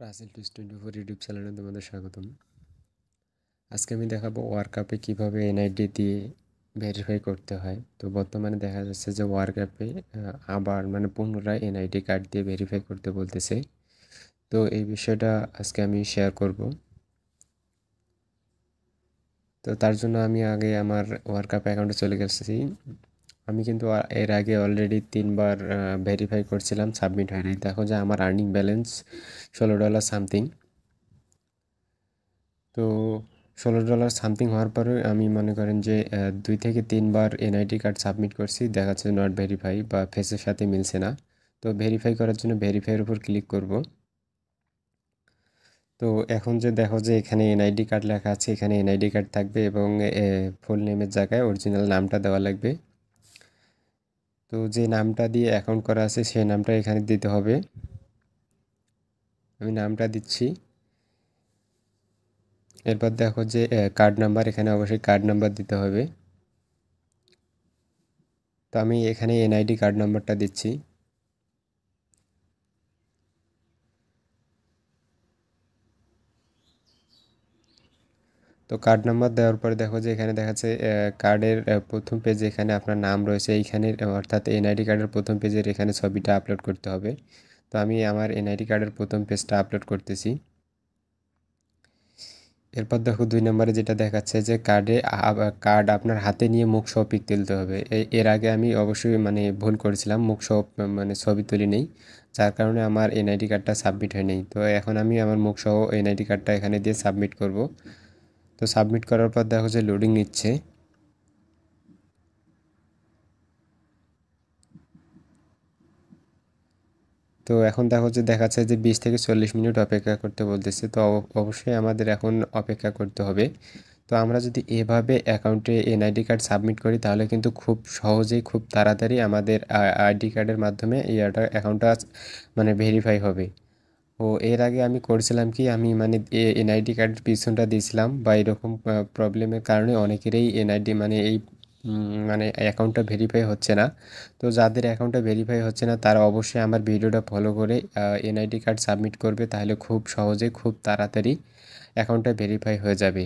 Rasel 24 YouTube চ্যানেলে তোমাদের স্বাগতম। আজকে আমি দেখাবো ওয়ার্কআপে কিভাবে এনআইডি দিয়ে ভেরিফাই করতে হয়। তো বর্তমানে দেখা যাচ্ছে যে ওয়ার্কআপে আবার পুনরায় এনআইডি কার্ড দিয়ে ভেরিফাই করতে বলতেছে। তো এই বিষয়টা আজকে আমি শেয়ার করব। তো তার জন্য আমি আগে আমার ওয়ার্কআপ অ্যাকাউন্টে চলে গেছি। আমি কিন্তু এর আগে অলরেডি 3বার ভেরিফাই করছিলাম, সাবমিট হয়নি। দেখো যে আমার আর্নিং ব্যালেন্স $16 সামথিং। তো $16 সামথিং হওয়ার পরে আমি মনে করেন যে 2 থেকে 3বার এনআইডি কার্ড সাবমিট করছি, দেখা যাচ্ছে নট ভেরিফাই বা ফেসের সাথে মিলছে না। তো ভেরিফাই করার জন্য ভেরিফাইয়ের উপর ক্লিক করব। তো এখন যে দেখো যে এখানে এনআইডি কার্ড লেখা আছে, এখানে এনআইডি কার্ড থাকবে এবং ফুল নেমের জায়গায় অরিজিনাল নামটা দেওয়া লাগবে। তো যে নামটা দিয়ে অ্যাকাউন্ট করা আছে সেই নামটা এখানে দিতে হবে। আমি নামটা দিচ্ছি। এরপর দেখো যে কার্ড নাম্বার, এখানে অবশ্যই কার্ড নাম্বার দিতে হবে। তো আমি এখানে এনআইডি কার্ড নাম্বারটা দিচ্ছি। তো কার্ড নাম্বার দেওয়ার পরে দেখো যে এখানে দেখাচ্ছে কার্ডের প্রথম পেজে এখানে আপনার নাম রয়েছে, এইখানে অর্থাৎ এনআইডি কার্ডের প্রথম পেজের এখানে ছবিটা আপলোড করতে হবে। তো আমি আমার এনআইডি কার্ডের প্রথম পেজটা আপলোড করতেছি। এরপর দেখো 2 নম্বরে যেটা দেখাচ্ছে যে কার্ড আপনার হাতে নিয়ে মুখ সহ পিক তুলতে হবে। এর আগে আমি অবশ্যই ভুল করেছিলাম, মুখ সহ ছবি তুলি নেই, যার কারণে আমার এনআইডি কার্ডটা সাবমিট হয়নি। তো এখন আমি আমার মুখ সহ এনআইডি কার্ডটা এখানে দিয়ে সাবমিট করব। তো সাবমিট করার পর দেখো যে লোডিং নিচ্ছে। তো এখন দেখো যে দেখাচ্ছে যে 20 থেকে 40 মিনিট অপেক্ষা করতে বলতেছে। তো অবশ্যই আমাদের এখন অপেক্ষা করতে হবে। তো আমরা যদি এভাবে অ্যাকাউন্টে এনআইডি কার্ড সাবমিট করি তাহলে কিন্তু খুব সহজেই, খুব তাড়াতাড়ি আমাদের আইডি কার্ডের মাধ্যমে অ্যাকাউন্টটা ভেরিফাই হবে। ও এর আগে আমি করছিলাম কি, আমি এনআইডি কার্ডের পিছনটা দিয়েছিলাম বা এরকম প্রবলেমের কারণে অনেকেরই এনআইডি এই অ্যাকাউন্টটা ভেরিফাই হচ্ছে না। তো যাদের অ্যাকাউন্টটা ভেরিফাই হচ্ছে না তারা অবশ্যই আমার ভিডিওটা ফলো করে এনআইডি কার্ড সাবমিট করবে, তাহলে খুব সহজে, খুব তাড়াতাড়ি অ্যাকাউন্টটা ভেরিফাই হয়ে যাবে।